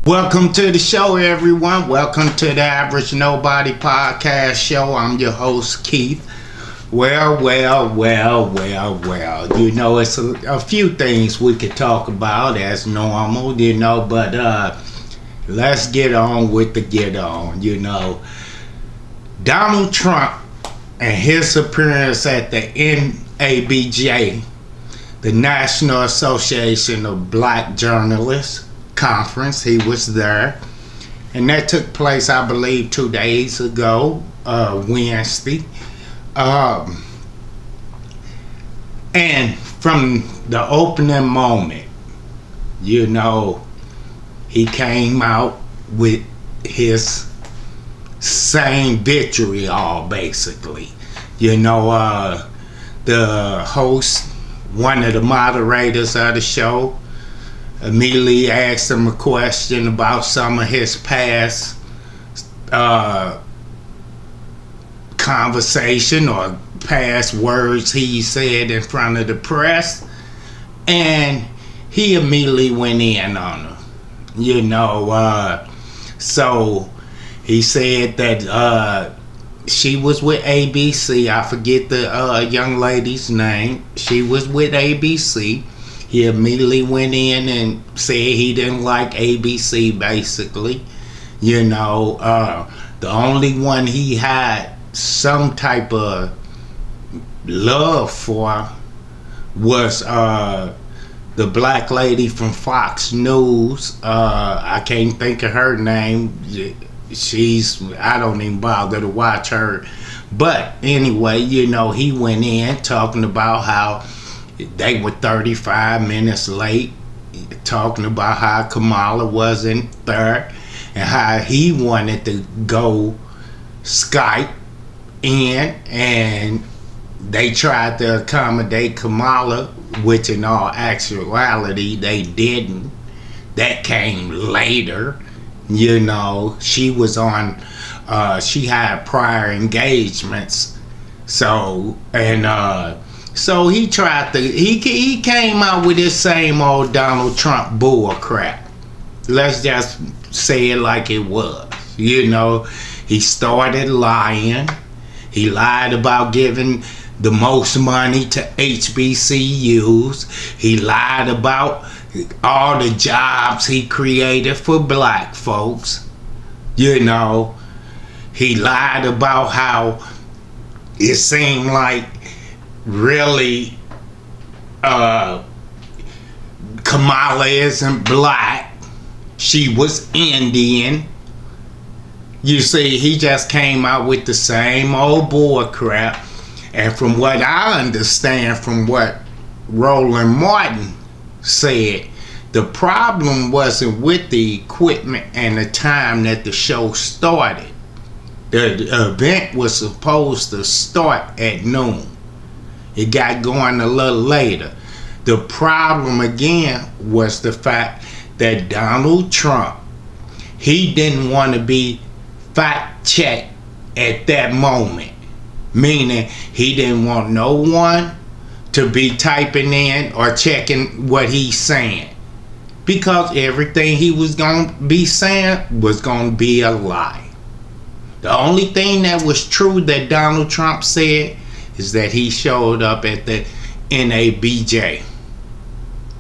Welcome to the show, everyone. Welcome to the Average Nobody Podcast Show. I'm your host, Keith. Well. You know, it's a few things we could talk about as normal, but let's get on with the get on, Donald Trump and his appearance at the nabj, the National Association of Black Journalists conference. He was there, and that took place, I believe, 2 days ago, Wednesday. And from the opening moment, he came out with his same vitriol, basically. The host, one of the moderators of the show, immediately asked him a question about some of his past conversation or past words he said in front of the press, and he immediately went in on her. So he said that she was with ABC. I forget the young lady's name. She was with ABC. He immediately went in and said he didn't like ABC, basically. The only one he had some type of love for was the black lady from Fox News. I can't think of her name. I don't even bother to watch her. But anyway, he went in talking about how they were 35 minutes late, talking about how Kamala wasn't there and how he wanted to go Skype in, and they tried to accommodate Kamala, which in all actuality they didn't. That came later. She was on, she had prior engagements. So he tried to, he came out with his same old Donald Trump bull crap. Let's just say it like it was. He started lying. He lied about giving the most money to HBCUs. He lied about all the jobs he created for black folks. He lied about how it seemed like really Kamala isn't black. She was Indian. You see, he just came out with the same old bull crap. And from what I understand, from what Roland Martin said, the problem wasn't with the equipment and the time that the show started. The event was supposed to start at noon. It got going a little later. The problem again was the fact that Donald Trump, he didn't want to be fact checked at that moment. Meaning he didn't want no one to be typing in or checking what he's saying, because everything he was going to be saying was going to be a lie. The only thing that was true that Donald Trump said is that he showed up at the nabj.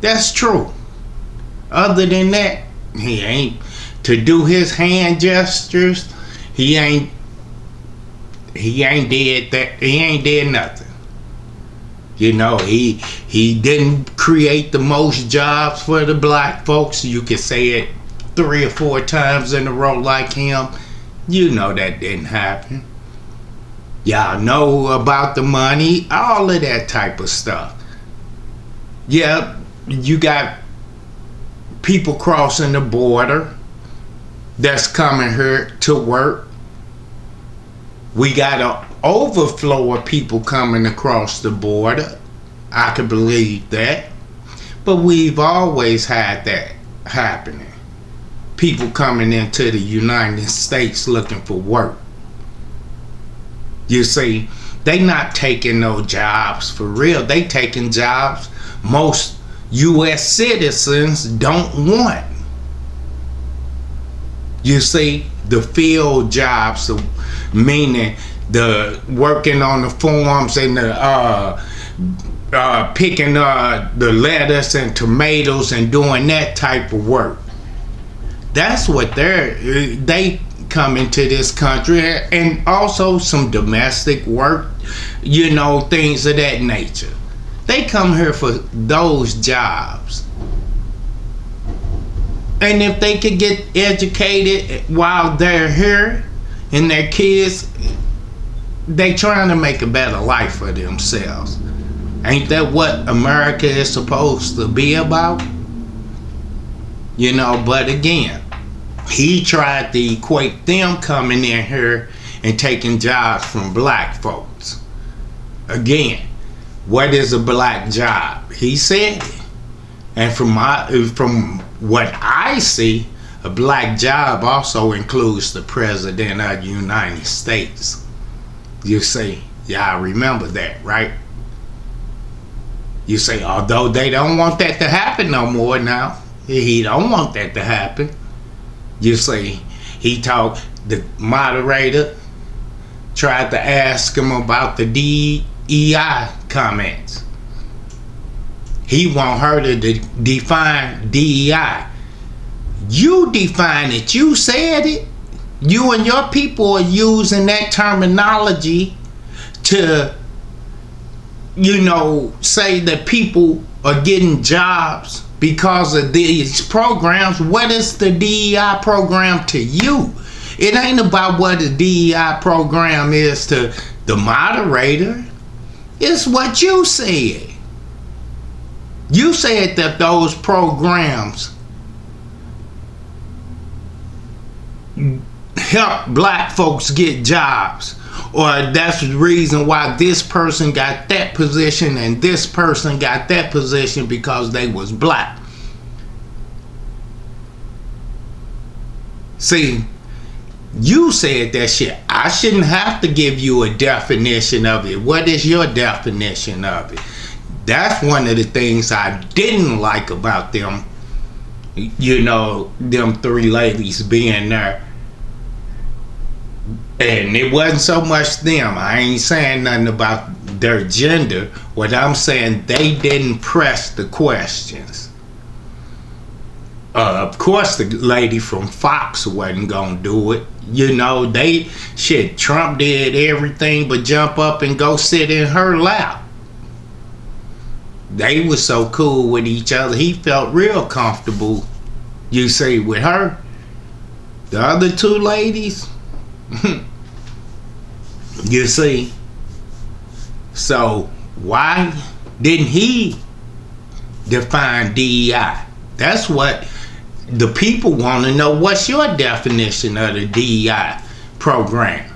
That's true. Other than that, he ain't. To do his hand gestures, he ain't did that. He ain't did nothing. He didn't create the most jobs for the black folks. You could say it 3 or 4 times in a row like him. That didn't happen. Y'all know about the money, all of that type of stuff. Yeah, you got people crossing the border that's coming here to work. We got an overflow of people coming across the border. I could believe that. But we've always had that happening. People coming into the United States looking for work. You see, they not taking no jobs for real. They taking jobs most U.S. citizens don't want. You see, the field jobs, meaning the working on the farms and the picking the lettuce and tomatoes and doing that type of work. That's what they come into this country, and also some domestic work, things of that nature. They come here for those jobs. And if they could get educated while they're here and their kids, they trying to make a better life for themselves. Ain't that what America is supposed to be about? But again, he tried to equate them coming in here and taking jobs from black folks. Again, what is a black job? He said it. And from what I see, a black job also includes the President of the United States. You see, y'all remember that, right? You say, although they don't want that to happen no more now. He don't want that to happen. You see, the moderator tried to ask him about the DEI comments. He want her to define DEI. You define it. You said it. You and your people are using that terminology to, say that people are getting jobs because of these programs. What is the DEI program to you? It ain't about what the DEI program is to the moderator. It's what you said. You said that those programs help black folks get jobs, or that's the reason why this person got that position and this person got that position, because they was black. See, you said that shit. I shouldn't have to give you a definition of it. What is your definition of it? That's one of the things I didn't like about them, them three ladies being there. And it wasn't so much them. I ain't saying nothing about their gender. What I'm saying, they didn't press the questions. Of course, the lady from Fox wasn't gonna do it. Trump did everything but jump up and go sit in her lap. They were so cool with each other. He felt real comfortable, with her. The other two ladies, so why didn't he define DEI? That's what the people want to know. What's your definition of the DEI program?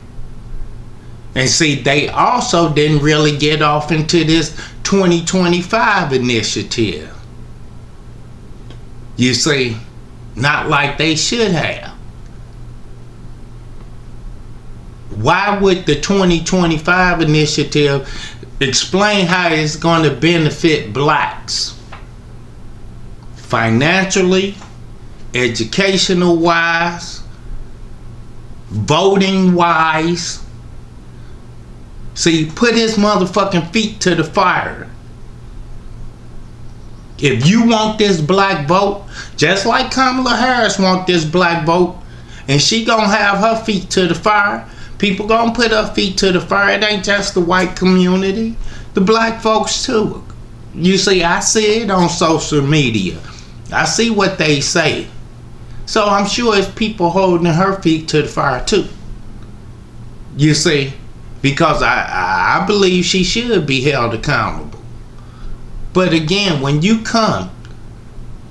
And see, they also didn't really get off into this 2025 initiative. Not like they should have. Why would the 2025 initiative explain how it's going to benefit blacks? Financially, educational wise, voting wise. See, put his motherfucking feet to the fire. If you want this black vote, just like Kamala Harris want this black vote, and she gonna have her feet to the fire, people gonna put her feet to the fire. It ain't just the white community, the black folks too. I see it on social media. I see what they say. So I'm sure it's people holding her feet to the fire too. Because I believe she should be held accountable. But again, when you come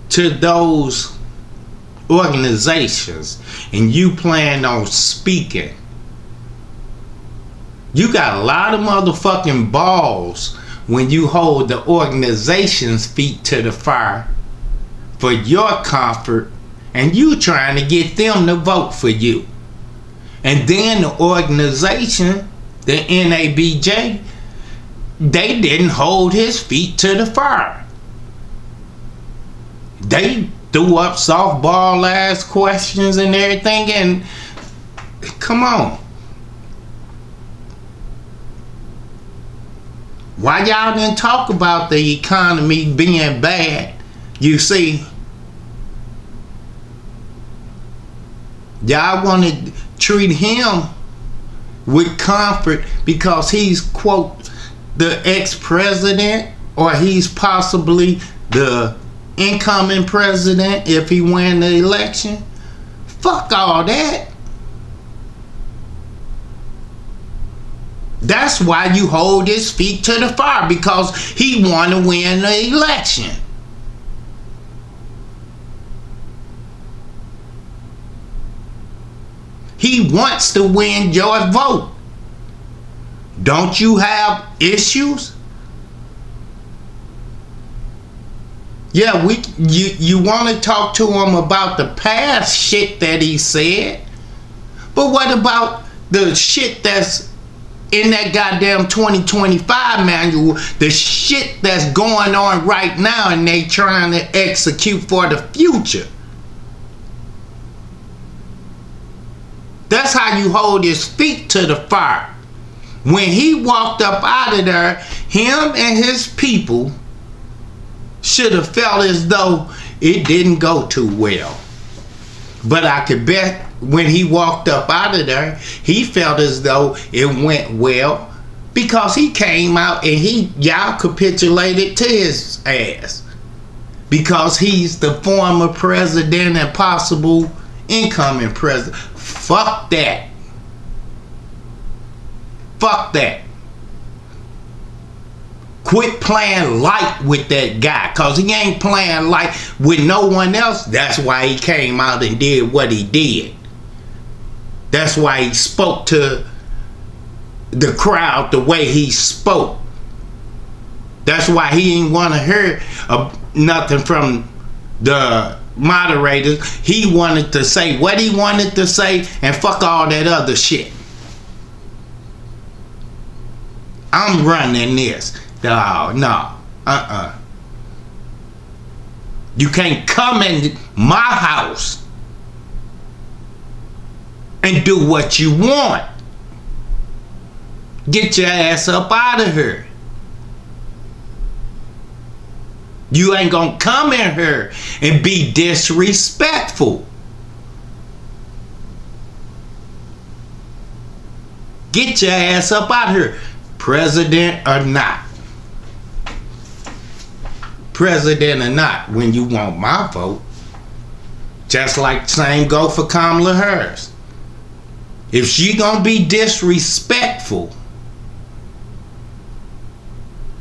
to those organizations and you plan on speaking, you got a lot of motherfucking balls when you hold the organization's feet to the fire for your comfort, and you trying to get them to vote for you. And then the organization, the nabj, they didn't hold his feet to the fire. The threw up softball ass questions and everything, and come on. Why y'all didn't talk about the economy being bad? You see, y'all want to treat him with comfort because he's, quote, the ex-president, or he's possibly the incoming president if he win the election. Fuck all that. That's why you hold his feet to the fire, because he want to win the election. He wants to win your vote. Don't you have issues? Yeah, you want to talk to him about the past shit that he said, but what about the shit that's in that goddamn 2025 manual, the shit that's going on right now and they trying to execute for the future? That's how you hold his feet to the fire. When he walked up out of there, him and his people should have felt as though it didn't go too well. But I could bet when he walked up out of there, he felt as though it went well, because he came out and y'all capitulated to his ass, because he's the former president and possible incoming president. Fuck that. Fuck that. Quit playing light with that guy, because he ain't playing light with no one else. That's why he came out and did what he did. That's why he spoke to the crowd the way he spoke. That's why he ain't want to hear nothing from the moderators. He wanted to say what he wanted to say and fuck all that other shit. I'm running this. Oh, no. You can't come in my house and do what you want. Get your ass up out of here. You ain't gonna come in here and be disrespectful. Get your ass up out of here, president or not. President or not, when you want my vote. Just like same go for Kamala Harris. If she gonna be disrespectful,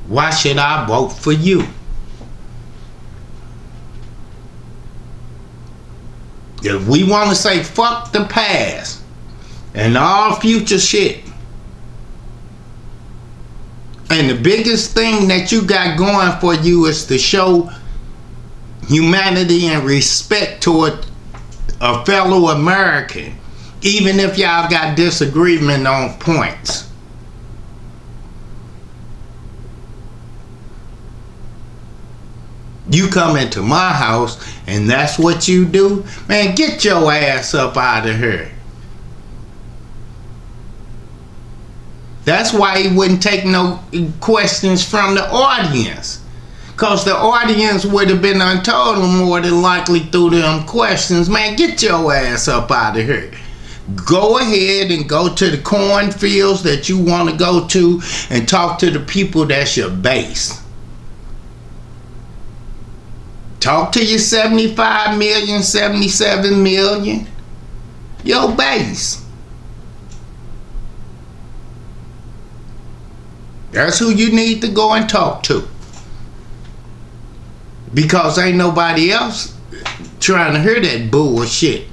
why should I vote for you? If we want to say fuck the past and all future shit, and the biggest thing that you got going for you is to show humanity and respect toward a fellow American, even if y'all got disagreement on points. You come into my house and that's what you do? Man, get your ass up out of here. That's why he wouldn't take no questions from the audience. Because the audience would have been untold more than likely through them questions. Man, get your ass up out of here. Go ahead and go to the cornfields that you want to go to and talk to the people that's your base. Talk to your 75 million, 77 million. Your base. That's who you need to go and talk to. Because ain't nobody else trying to hear that bullshit.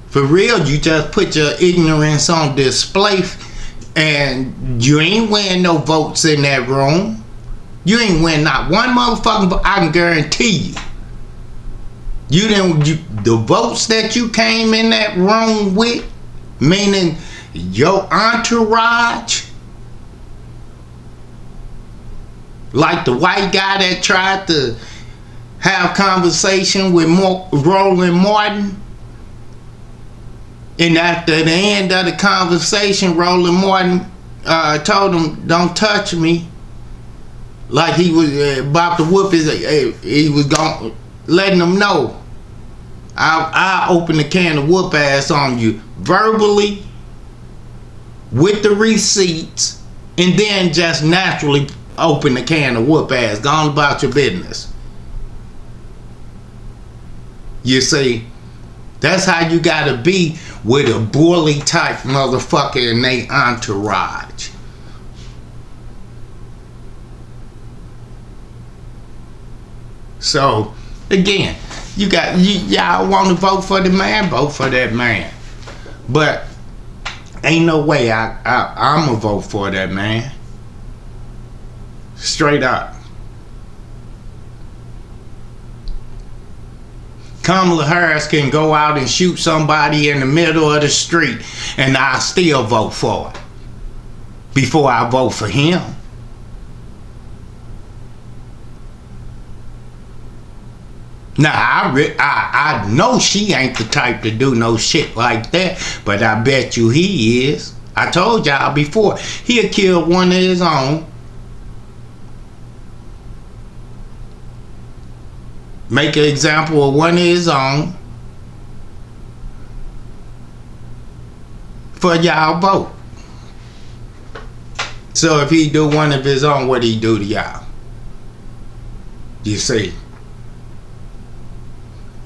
For real, you just put your ignorance on display and you ain't win no votes in that room. You ain't win not one motherfucking vote, I can guarantee you. The votes that you came in that room with, meaning your entourage, like the white guy that tried to have conversation with Roland Martin, and after the end of the conversation, Roland Martin told him, "Don't touch me," like he was about to whoop his. He was going, letting him know, "I open the can of whoop ass on you verbally, with the receipts, and then just naturally open the can of whoop ass. Go on about your business." You see, that's how you gotta be with a bully type motherfucker in they entourage. So again, y'all want to vote for the man, vote for that man. But ain't no way I'm gonna vote for that man. Straight up. Kamala Harris can go out and shoot somebody in the middle of the street, and I still vote for it before I vote for him. Now, I know she ain't the type to do no shit like that, but I bet you he is. I told y'all before, he'll kill one of his own. Make an example of one of his own for y'all vote. So if he do one of his own, what he do to y'all? You see?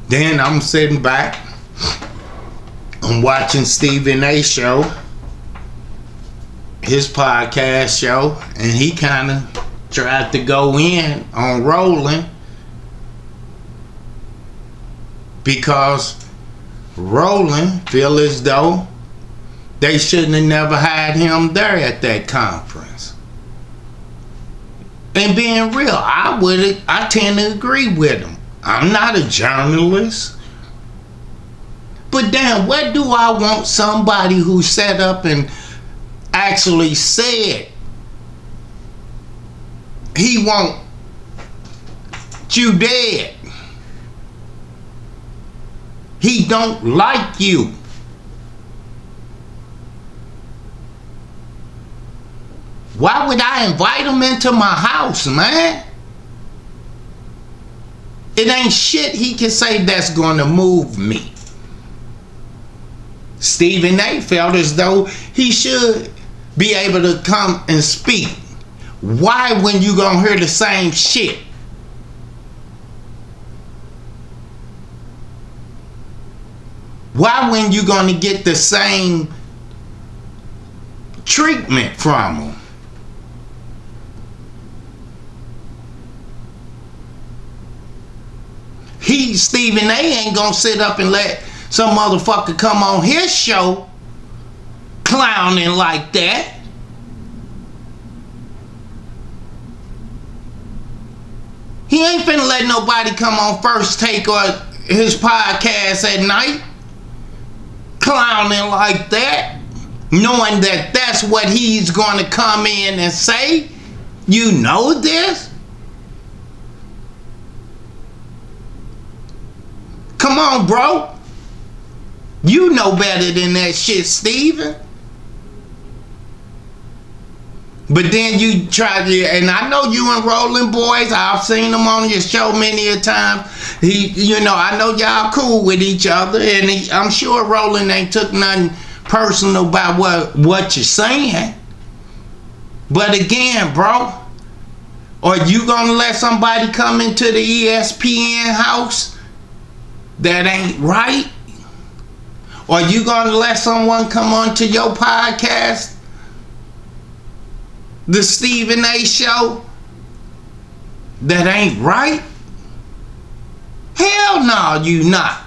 Then I'm sitting back, I'm watching Stephen A. show, his podcast show, and he kind of tried to go in on Roland because Roland feel as though they shouldn't have never had him there at that conference. And being real, I tend to agree with him. I'm not a journalist. But damn, what do I want somebody who sat up and actually said he want you dead? He don't like you. Why would I invite him into my house, man? It ain't shit he can say that's gonna move me. Stephen A. felt as though he should be able to come and speak. Why when you gonna hear the same shit? Why when you gonna get the same treatment from him? Stephen A. ain't gonna sit up and let some motherfucker come on his show clowning like that. He ain't finna let nobody come on First Take or his podcast at night clowning like that, knowing that that's what he's gonna come in and say. You know this? Come on, bro. You know better than that shit, Steven. But then you try to, and I know you and Roland boys, I've seen them on your show many a time. I know y'all cool with each other, and I'm sure Roland ain't took nothing personal about what you're saying. But again, bro, are you gonna let somebody come into the ESPN house that ain't right? Or you gonna let someone come onto your podcast, the Stephen A. show, that ain't right? Hell no, you not.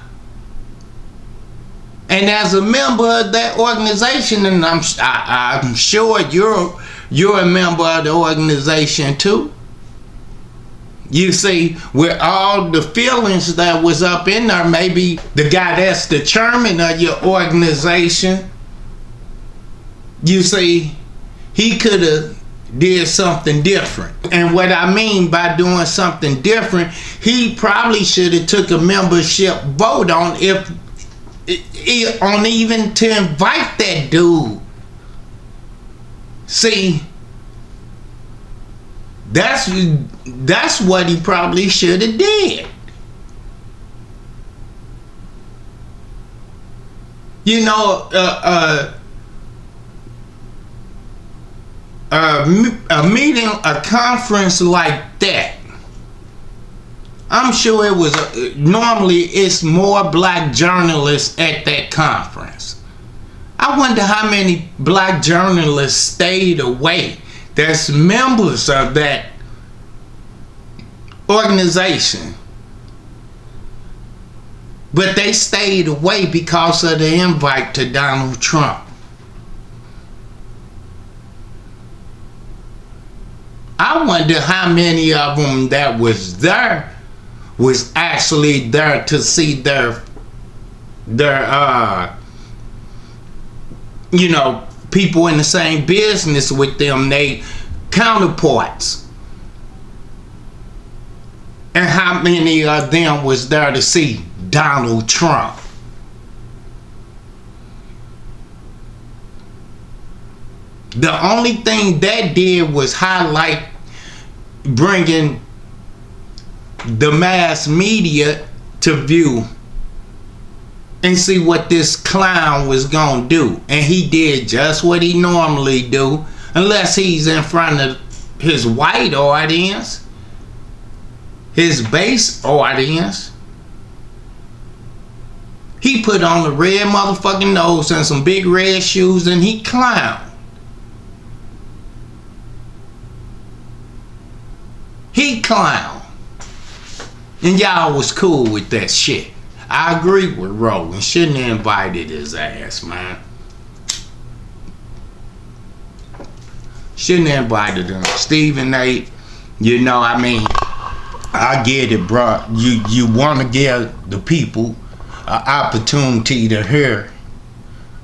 And as a member of that organization, and I'm sure you're a member of the organization too. You see, with all the feelings that was up in there, maybe the guy that's the chairman of your organization, you see, he could have did something different. And what I mean by doing something different, he probably should have took a membership vote on even to invite that dude. See, that's what he probably should have did. You know, a meeting, a conference like that, I'm sure it was, normally it's more black journalists at that conference. I wonder how many black journalists stayed away that's members of that organization. But they stayed away because of the invite to Donald Trump. I wonder how many of them that was there was actually there to see their you know, people in the same business with them, they counterparts. And how many of them was there to see Donald Trump? The only thing that did was highlight bringing the mass media to view and see what this clown was gonna do. And he did just what he normally do, unless he's in front of his white audience, his base audience. He put on a red motherfucking nose and some big red shoes and he clowned. He clowned. And y'all was cool with that shit. I agree with Roland. Shouldn't have invited his ass, man. Shouldn't have invited him. Stephen A, you know, I mean, I get it, bro. You want to give the people an opportunity to hear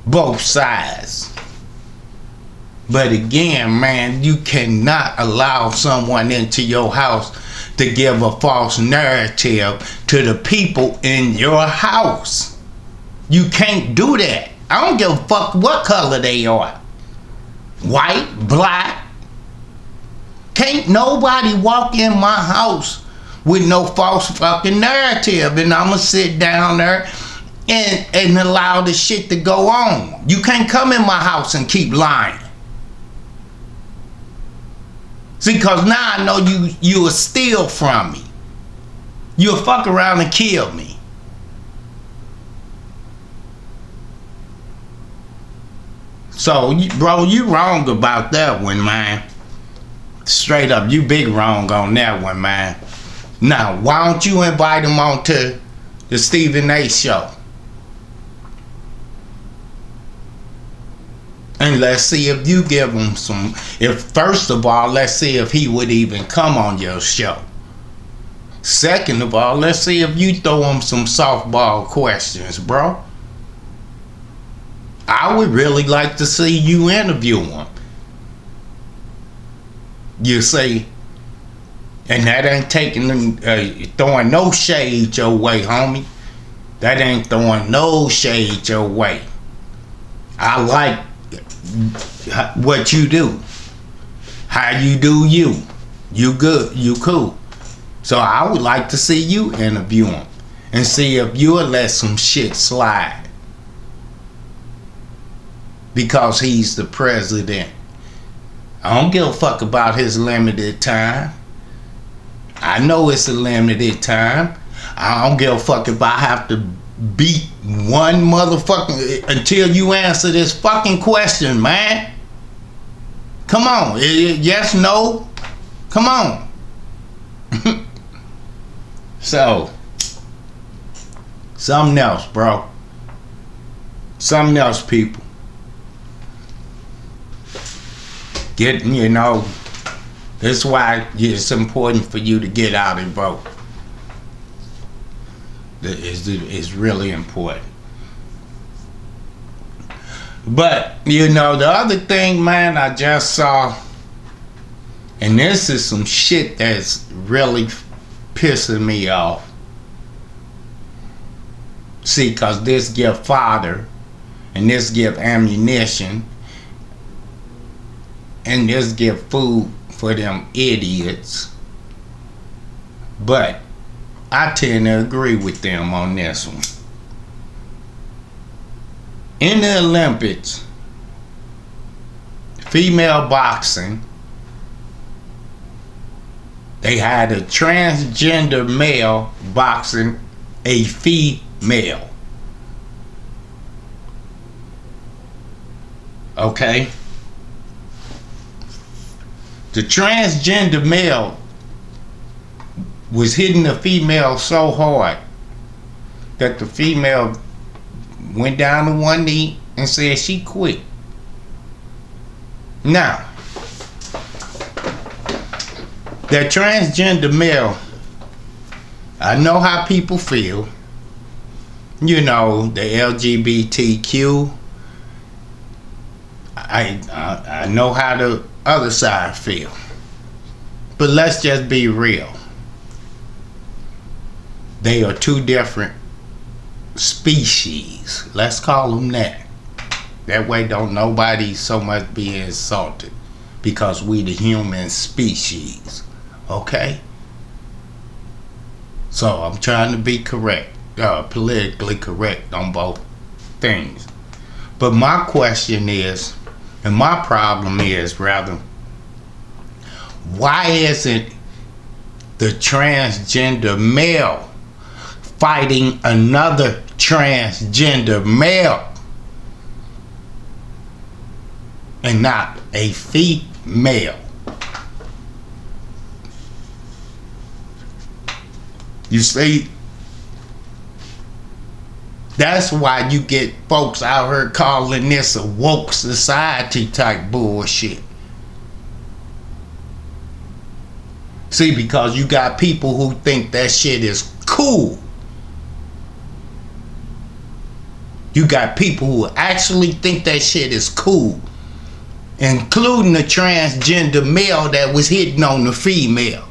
both sides. But again, man, you cannot allow someone into your house to give a false narrative to the people in your house. You can't do that. I don't give a fuck what color they are. White, black. Can't nobody walk in my house with no false fucking narrative, and I'ma sit down there and allow the shit to go on. You can't come in my house and keep lying. See, cause now I know you will steal from me. You'll fuck around and kill me. So, bro, you wrong about that one, man. Straight up, you big wrong on that one, man. Now, why don't you invite him on to the Stephen A show? And let's see if you give him some, first of all, let's see if he would even come on your show. Second of all, let's see if you throw him some softball questions, bro. I would really like to see you interview him. You see, and that ain't throwing no shade your way, homie. That ain't throwing no shade your way. I like what you do, how you do you good, you cool. So I would like to see you interview him and see if you'll let some shit slide, because he's the president. I don't give a fuck about his limited time. I know it's a limited time. I don't give a fuck if I have to beat one motherfucking until you answer this fucking question, man. Come on. Yes, no. Come on. So, something else, bro. Something else, people. You know, that's why it's important for you to get out and vote. It's really important. But, you know, the other thing, man, I just saw And this is some shit that's really pissing me off. See, cause this give fodder, and this give ammunition, and this give food for them idiots. But I tend to agree with them on this one. In the Olympics, female boxing, they had a transgender male boxing a female. Okay? The transgender male was hitting the female so hard that the female went down to one knee and said she quit. Now, that transgender male, I know how people feel. You know, the LGBTQ. I know how the other side feel. But let's just be real. They are two different species. Let's call them that. That way don't nobody so much be insulted. Because we the human species. Okay? So I'm trying to be correct. Politically correct on both things. But my question is, and my problem is rather, why isn't the transgender male fighting another transgender male and not a female? You see, that's why you get folks out here calling this a woke society type bullshit. See, because you got people who think that shit is cool. You got people who actually think that shit is cool. Including the transgender male that was hitting on the female.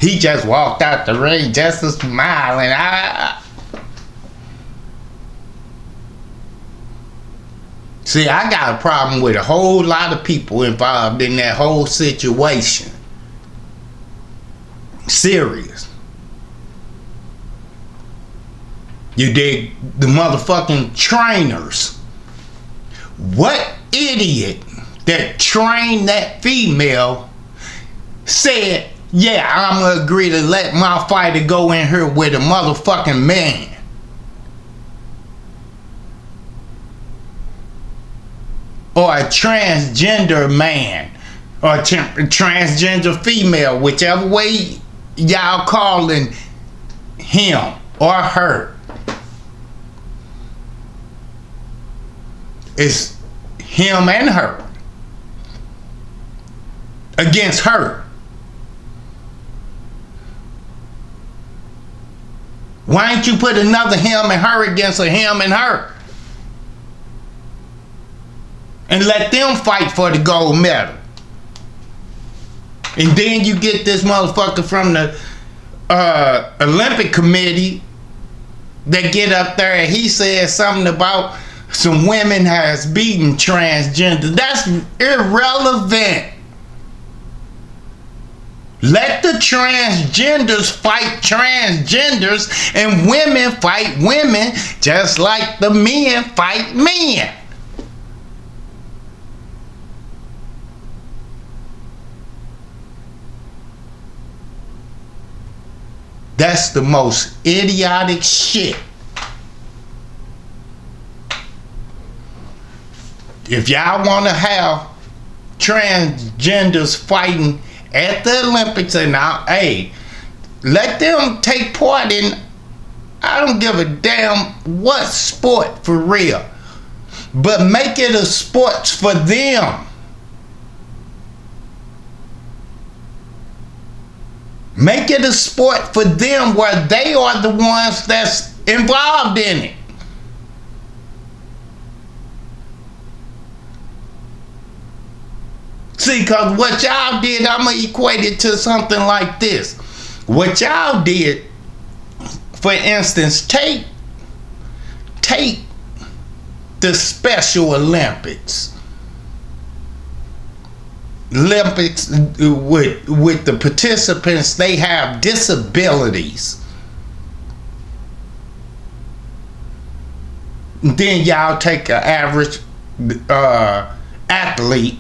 He just walked out the ring just a smiling. See, I got a problem with a whole lot of people involved in that whole situation. Serious. You dig? The motherfucking trainers. What idiot that trained that female said, yeah, I'm gonna agree to let my fighter go in here with a motherfucking man? Or a transgender man, or a transgender female, whichever way y'all calling him or her. It's him and her against her. Why ain't you put another him and her against a him and her? And let them fight for the gold medal. And then you get this motherfucker from the Olympic Committee that get up there and he says something about some women has beaten transgender. That's irrelevant. Let the transgenders fight transgenders and women fight women just like the men fight men. That's the most idiotic shit. If y'all want to have transgenders fighting at the Olympics, and hey, let them take part in, I don't give a damn what sport for real, but make it a sport for them. Make it a sport for them where they are the ones that's involved in it. See, because what y'all did, I'm going to equate it to something like this. What y'all did, for instance, take the Special Olympics. Olympics with the participants, they have disabilities. Then y'all take an average athlete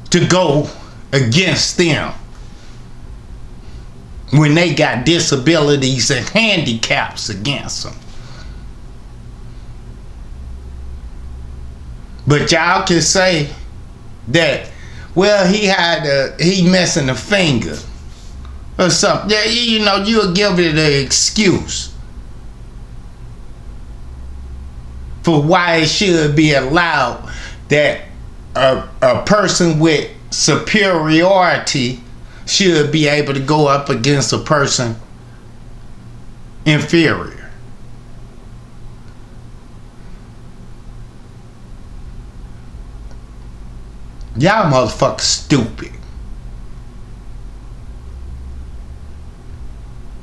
to go against them when they got disabilities and handicaps against them. But y'all can say that, well, he missing a finger or something. Yeah, you know, you'll give it an excuse for why it should be allowed that a person with superiority should be able to go up against a person inferior. Y'all motherfuckers stupid.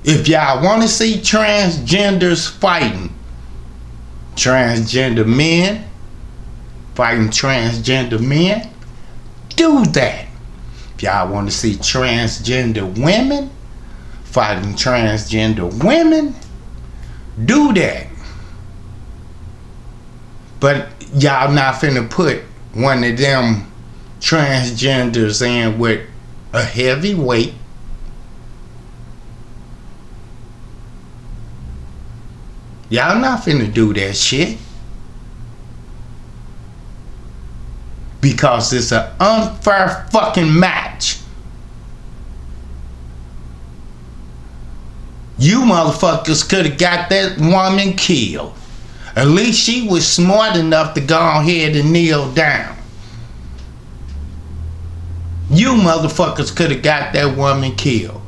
If y'all want to see transgenders fighting transgender men, fighting transgender men, do that. If y'all want to see transgender women fighting transgender women, do that. But y'all not finna put one of them transgenders in with a heavy weight. Y'all not finna do that shit. Because it's an unfair fucking match. You motherfuckers could have got that woman killed. At least she was smart enough to go ahead and kneel down. You motherfuckers could have got that woman killed.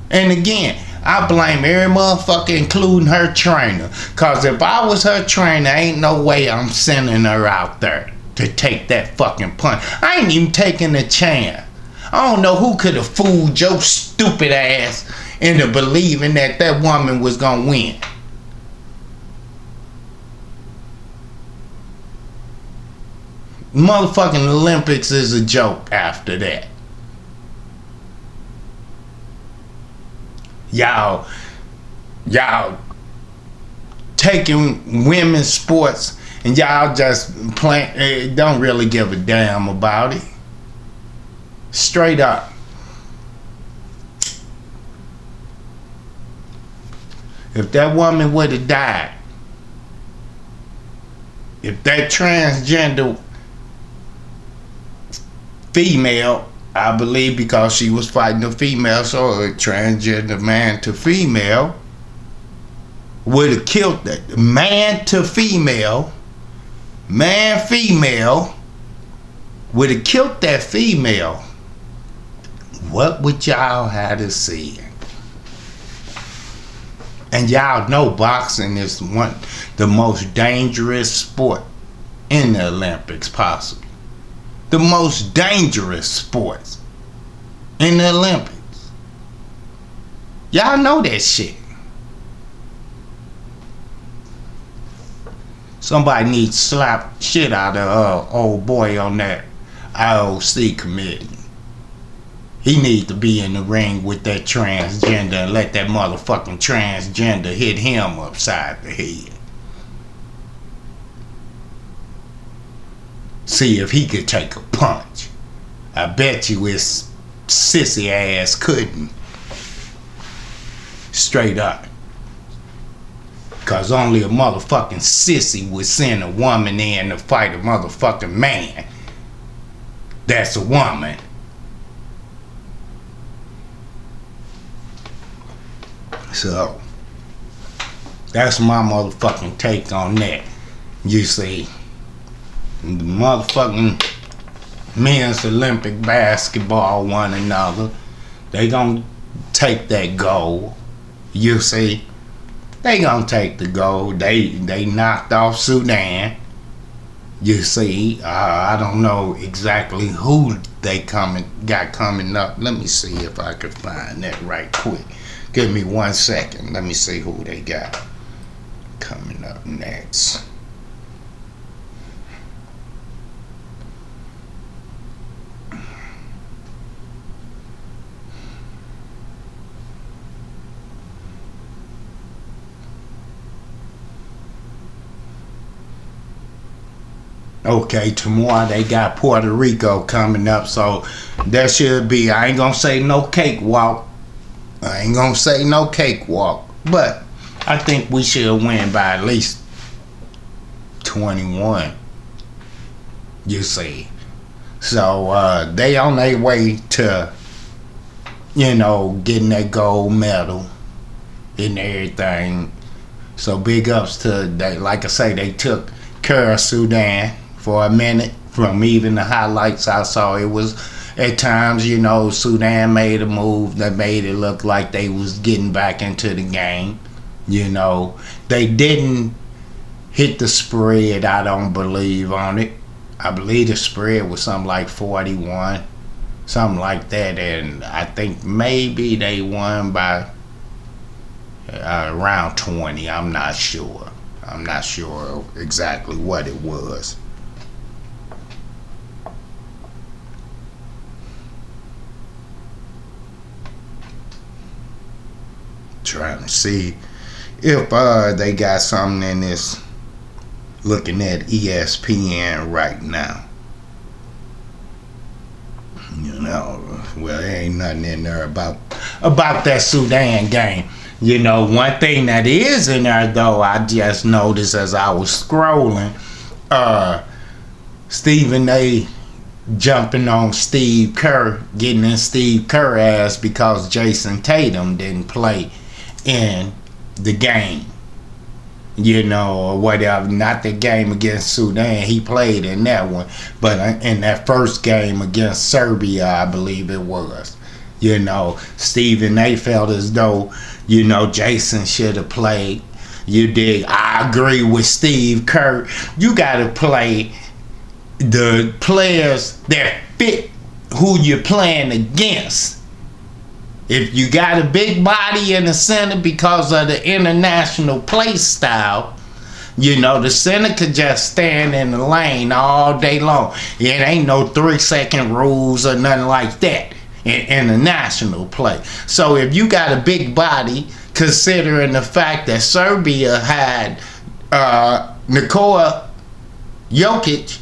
And again, I blame every motherfucker, including her trainer. Cause if I was her trainer, ain't no way I'm sending her out there to take that fucking punch. I ain't even taking a chance. I don't know who could have fooled your stupid ass into believing that that woman was gonna win. Motherfucking Olympics is a joke after that. Y'all taking women's sports and y'all just don't really give a damn about it. Straight up. If that woman would have died, if that transgender female, I believe because she was fighting a female, so a transgender man to female, would have killed that man to female, man female, would have killed that female, what would y'all have to see? And y'all know boxing is the most dangerous sport in the Olympics possible. The most dangerous sports in the Olympics. Y'all know that shit. Somebody needs to slap shit out of old boy on that IOC committee. He needs to be in the ring with that transgender and let that motherfucking transgender hit him upside the head. See if he could take a punch. I bet you his sissy ass couldn't. Straight up. Cause only a motherfucking sissy would send a woman in to fight a motherfucking man. That's a woman. So, that's my motherfucking take on that. You see, the motherfucking men's Olympic basketball one another, they gonna take that gold. You see, they gonna take the gold. They knocked off Sudan. You see, I don't know exactly who they got coming up. Let me see if I can find that right quick. Give me 1 second. Let me see who they got coming up next. Okay, tomorrow they got Puerto Rico coming up, so there should be, I ain't gonna say no cakewalk. I ain't gonna say no cakewalk, but I think we should win by at least 21. You see. So they on their way to, getting that gold medal and everything. So big ups to they. Like I say, they took care of Sudan for a minute. From even the highlights I saw, it was at times, Sudan made a move that made it look like they was getting back into the game. They didn't hit the spread, I don't believe, on it. I believe the spread was something like 41, something like that, and I think maybe they won by around 20. I'm not sure exactly what it was. Trying to see if they got something in this. Looking at ESPN right now. Well, there ain't nothing in there about that Sudan game. One thing that is in there though, I just noticed as I was scrolling, Stephen A. jumping on Steve Kerr, getting in Steve Kerr ass because Jason Tatum didn't play in the game. Or whatever. Not the game against Sudan. He played in that one. But in that first game against Serbia, I believe it was. Stephen A. felt as though, Jason should have played. You dig? I agree with Steve Kerr. You got to play the players that fit who you're playing against. If you got a big body in the center because of the international play style, the center could just stand in the lane all day long. It ain't no 3-second rules or nothing like that in international play. So if you got a big body, considering the fact that Serbia had Nikola Jokic,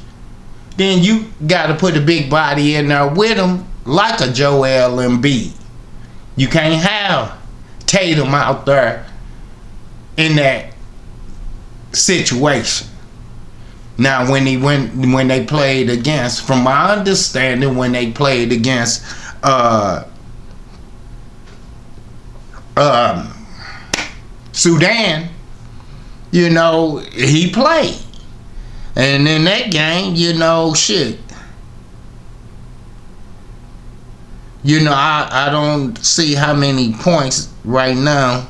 then you got to put a big body in there with him like a Joel Embiid. You can't have Tatum out there in that situation. Now, when they played against, from my understanding, when they played against Sudan, he played, and in that game, shit. I don't see how many points right now,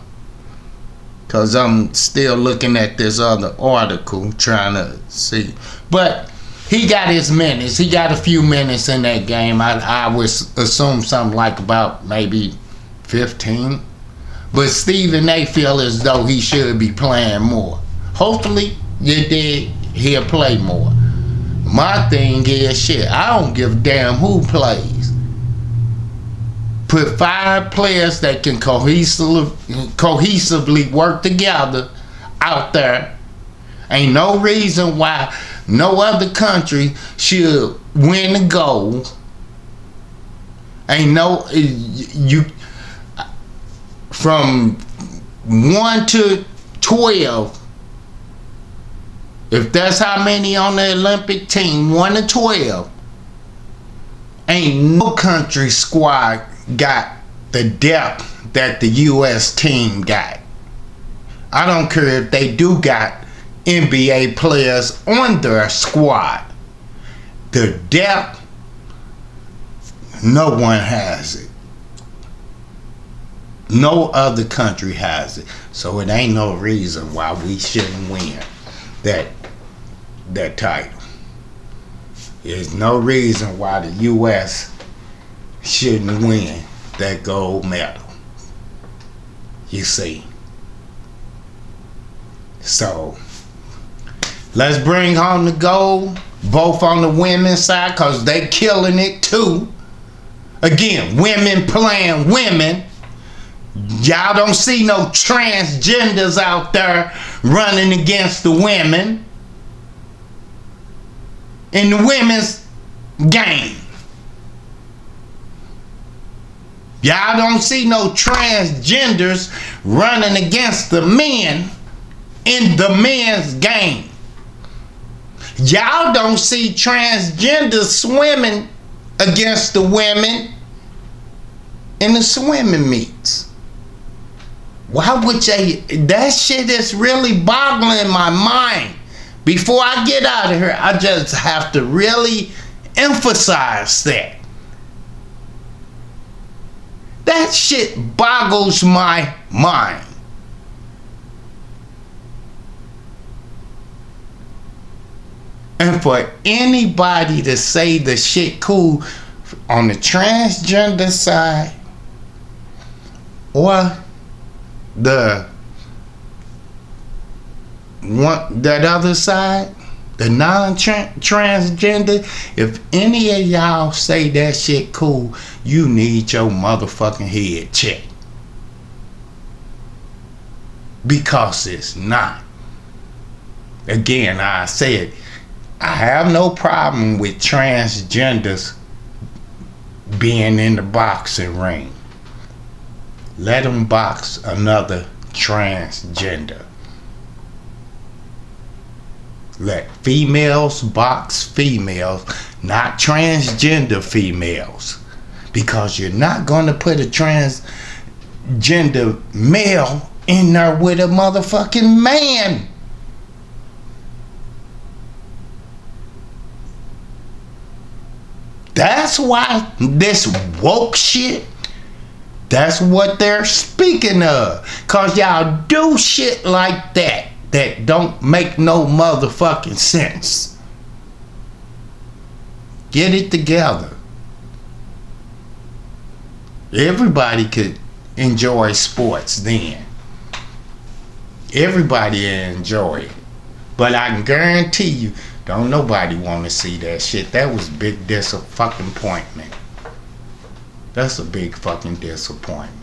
because I'm still looking at this other article trying to see. But he got his minutes. He got a few minutes in that game. I would assume something like about maybe 15. But Stephen A. feel as though he should be playing more. Hopefully, he'll play more. My thing is, shit, I don't give a damn who plays. Put 5 players that can cohesively work together out there. Ain't no reason why no other country should win the gold. Ain't no, from 1 to 12, if that's how many on the Olympic team, 1 to 12, ain't no country squad got the depth that the U.S. team got. I don't care if they do got NBA players on their squad. The depth, no one has it. No other country has it. So it ain't no reason why we shouldn't win that title. there's no reason why the U.S. shouldn't win that gold medal. You see. So, let's bring home the gold, both on the women's side, because they killing it too. Again, women playing women. Y'all don't see no transgenders out there running against the women in the women's game. Y'all don't see no transgenders running against the men in the men's game. Y'all don't see transgenders swimming against the women in the swimming meets. Why would they? That shit is really boggling my mind. Before I get out of here, I just have to really emphasize that. That shit boggles my mind. And for anybody to say the shit cool on the transgender side or that other side, the non-transgender, if any of y'all say that shit cool, you need your motherfucking head checked. Because it's not. Again, I said, I have no problem with transgenders being in the boxing ring. Let them box another transgender. Let females box females, not transgender females. Because you're not going to put a transgender male in there with a motherfucking man. That's why this woke shit, that's what they're speaking of. Cause y'all do shit like that don't make no motherfucking sense. Get it together. Everybody could enjoy sports then. Everybody enjoy it. But I can guarantee you, don't nobody want to see that shit. That was big disappointment. That's a big fucking disappointment.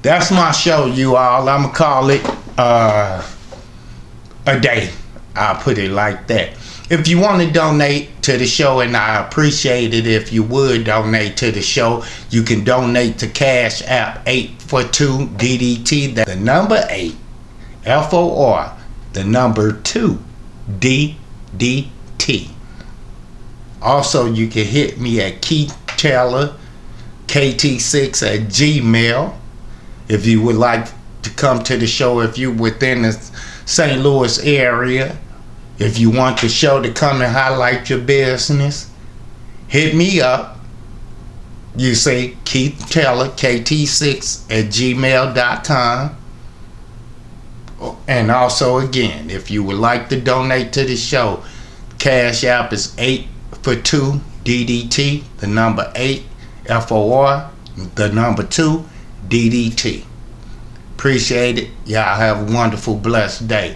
That's my show, you all. I'ma call it a day. I'll put it like that. If you want to donate to the show, and I appreciate it if you would donate to the show, you can donate to Cash App 842DDT. That's the number 8, FOR, the number 2, DDT. Also, you can hit me at Keith Taylor, KT6 at Gmail. If you would like to come to the show, if you're within the St. Louis area, if you want the show to come and highlight your business, hit me up. You say Keith Taylor, KT6 at gmail.com. And also, again, if you would like to donate to the show, Cash App is 842DDT, the number 8, FOR, the number 2, DDT. Appreciate it. Y'all have a wonderful, blessed day.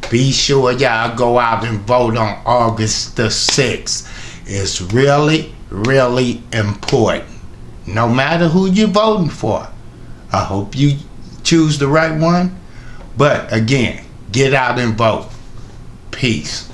Be sure y'all go out and vote on August the 6th. It's really, really important. No matter who you're voting for. I hope you choose the right one. But again, get out and vote. Peace.